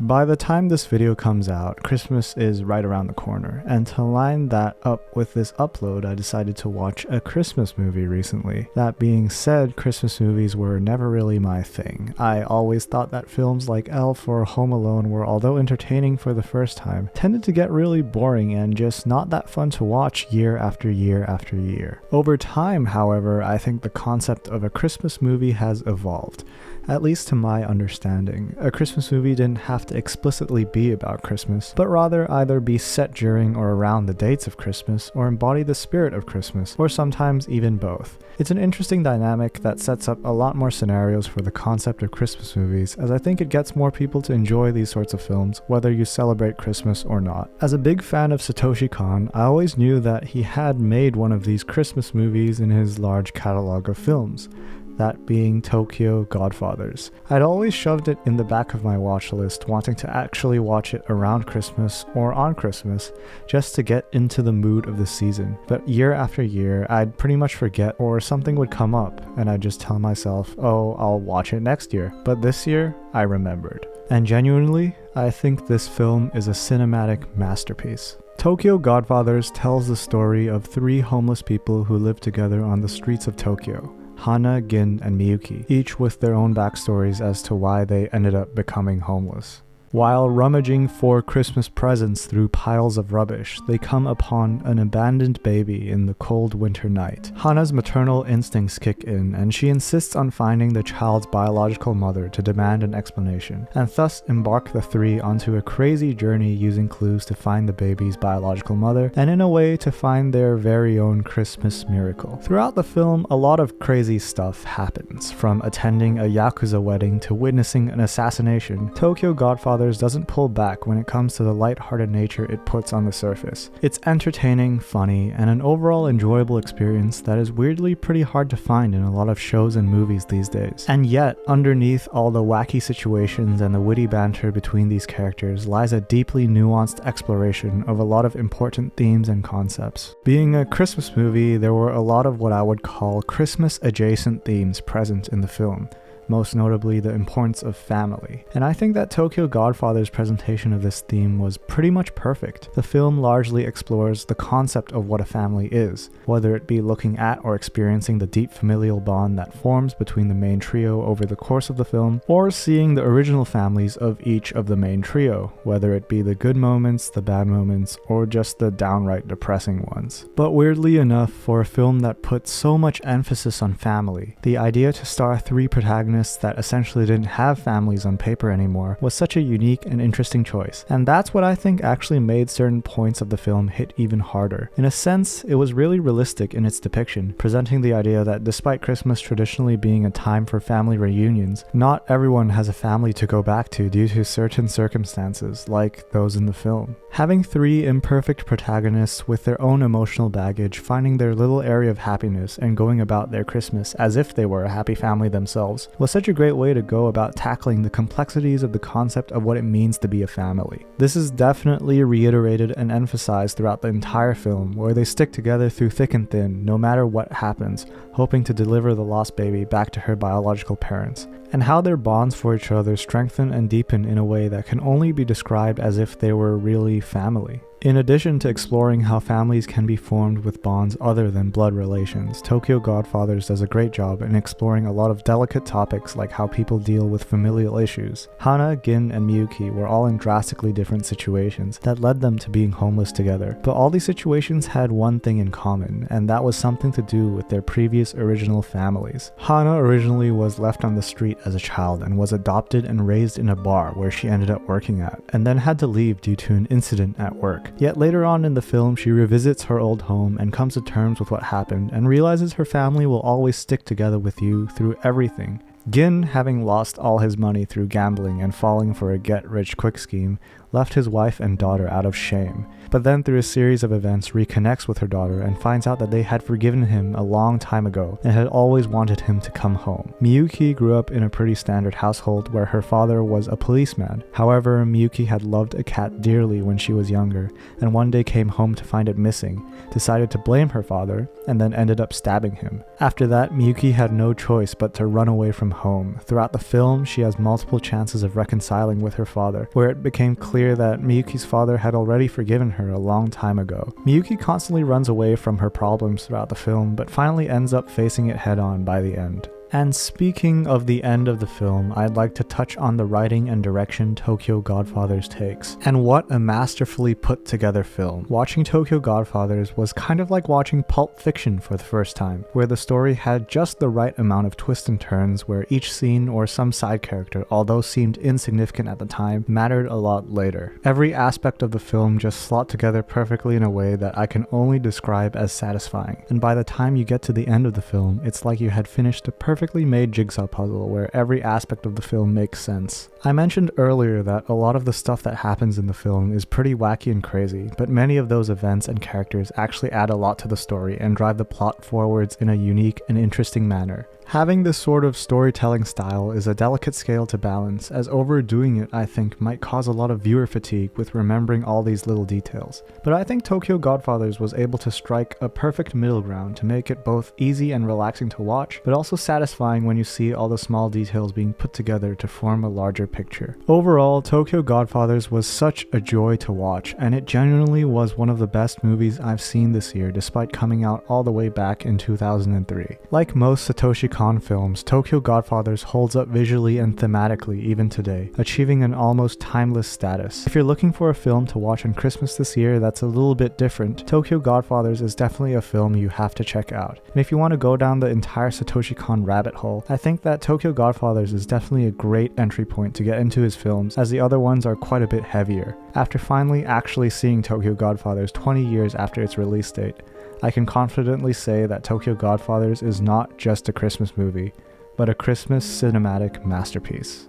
By the time this video comes out, Christmas is right around the corner, and to line that up with this upload, I decided to watch a Christmas movie recently. That being said, Christmas movies were never really my thing. I always thought that films like Elf or Home Alone were, although entertaining for the first time, tended to get really boring and just not that fun to watch year after year after year. Over time, however, I think the concept of a Christmas movie has evolved. At least to my understanding, a Christmas movie didn't have to explicitly be about Christmas, but rather either be set during or around the dates of Christmas, or embody the spirit of Christmas, or sometimes even both. It's an interesting dynamic that sets up a lot more scenarios for the concept of Christmas movies, as I think it gets more people to enjoy these sorts of films, whether you celebrate Christmas or not. As a big fan of Satoshi Kon, I always knew that he had made one of these Christmas movies in his large catalog of films. That being Tokyo Godfathers. I'd always shoved it in the back of my watch list, wanting to actually watch it around Christmas or on Christmas, just to get into the mood of the season. But year after year, I'd pretty much forget, or something would come up, and I'd just tell myself, oh, I'll watch it next year. But this year, I remembered. And genuinely, I think this film is a cinematic masterpiece. Tokyo Godfathers tells the story of three homeless people who live together on the streets of Tokyo. Hana, Gin, and Miyuki, each with their own backstories as to why they ended up becoming homeless. While rummaging for Christmas presents through piles of rubbish, they come upon an abandoned baby in the cold winter night. Hana's maternal instincts kick in, and she insists on finding the child's biological mother to demand an explanation, and thus embark the three onto a crazy journey using clues to find the baby's biological mother, and in a way to find their very own Christmas miracle. Throughout the film, a lot of crazy stuff happens, from attending a Yakuza wedding to witnessing an assassination. Tokyo Godfathers doesn't pull back when it comes to the light-hearted nature it puts on the surface. It's entertaining, funny, and an overall enjoyable experience that is weirdly pretty hard to find in a lot of shows and movies these days. And yet, underneath all the wacky situations and the witty banter between these characters lies a deeply nuanced exploration of a lot of important themes and concepts. Being a Christmas movie, there were a lot of what I would call Christmas-adjacent themes present in the film. Most notably the importance of family. And I think that Tokyo Godfather's presentation of this theme was pretty much perfect. The film largely explores the concept of what a family is, whether it be looking at or experiencing the deep familial bond that forms between the main trio over the course of the film, or seeing the original families of each of the main trio, whether it be the good moments, the bad moments, or just the downright depressing ones. But weirdly enough, for a film that put so much emphasis on family, the idea to star three protagonists that essentially didn't have families on paper anymore was such a unique and interesting choice, and that's what I think actually made certain points of the film hit even harder. In a sense, it was really realistic in its depiction, presenting the idea that despite Christmas traditionally being a time for family reunions, not everyone has a family to go back to due to certain circumstances, like those in the film. Having three imperfect protagonists with their own emotional baggage finding their little area of happiness and going about their Christmas as if they were a happy family themselves was such a great way to go about tackling the complexities of the concept of what it means to be a family. This is definitely reiterated and emphasized throughout the entire film, where they stick together through thick and thin, no matter what happens, hoping to deliver the lost baby back to her biological parents, and how their bonds for each other strengthen and deepen in a way that can only be described as if they were really family. In addition to exploring how families can be formed with bonds other than blood relations, Tokyo Godfathers does a great job in exploring a lot of delicate topics like how people deal with familial issues. Hana, Gin, and Miyuki were all in drastically different situations that led them to being homeless together, but all these situations had one thing in common, and that was something to do with their previous original families. Hana originally was left on the street as a child and was adopted and raised in a bar where she ended up working at, and then had to leave due to an incident at work. Yet later on in the film, she revisits her old home and comes to terms with what happened and realizes her family will always stick together with you through everything. Gin, having lost all his money through gambling and falling for a get-rich-quick scheme, left his wife and daughter out of shame, but then through a series of events reconnects with her daughter and finds out that they had forgiven him a long time ago and had always wanted him to come home. Miyuki grew up in a pretty standard household where her father was a policeman. However, Miyuki had loved a cat dearly when she was younger, and one day came home to find it missing, decided to blame her father, and then ended up stabbing him. After that, Miyuki had no choice but to run away from him home. Throughout the film, she has multiple chances of reconciling with her father, where it became clear that Miyuki's father had already forgiven her a long time ago. Miyuki constantly runs away from her problems throughout the film, but finally ends up facing it head-on by the end. And speaking of the end of the film, I'd like to touch on the writing and direction Tokyo Godfathers takes. And what a masterfully put together film. Watching Tokyo Godfathers was kind of like watching Pulp Fiction for the first time, where the story had just the right amount of twists and turns where each scene or some side character, although seemed insignificant at the time, mattered a lot later. Every aspect of the film just slot together perfectly in a way that I can only describe as satisfying. And by the time you get to the end of the film, it's like you had finished a perfectly made jigsaw puzzle where every aspect of the film makes sense. I mentioned earlier that a lot of the stuff that happens in the film is pretty wacky and crazy, but many of those events and characters actually add a lot to the story and drive the plot forwards in a unique and interesting manner. Having this sort of storytelling style is a delicate scale to balance, as overdoing it, I think, might cause a lot of viewer fatigue with remembering all these little details. But I think Tokyo Godfathers was able to strike a perfect middle ground to make it both easy and relaxing to watch, but also satisfying when you see all the small details being put together to form a larger picture. Overall, Tokyo Godfathers was such a joy to watch, and it genuinely was one of the best movies I've seen this year despite coming out all the way back in 2003. Like most Satoshi Kon films, Tokyo Godfathers holds up visually and thematically even today, achieving an almost timeless status. If you're looking for a film to watch on Christmas this year that's a little bit different, Tokyo Godfathers is definitely a film you have to check out. And if you want to go down the entire Satoshi Kon rabbit hole, I think that Tokyo Godfathers is definitely a great entry point to get into his films, as the other ones are quite a bit heavier. After finally actually seeing Tokyo Godfathers 20 years after its release date, I can confidently say that Tokyo Godfathers is not just a Christmas movie, but a Christmas cinematic masterpiece.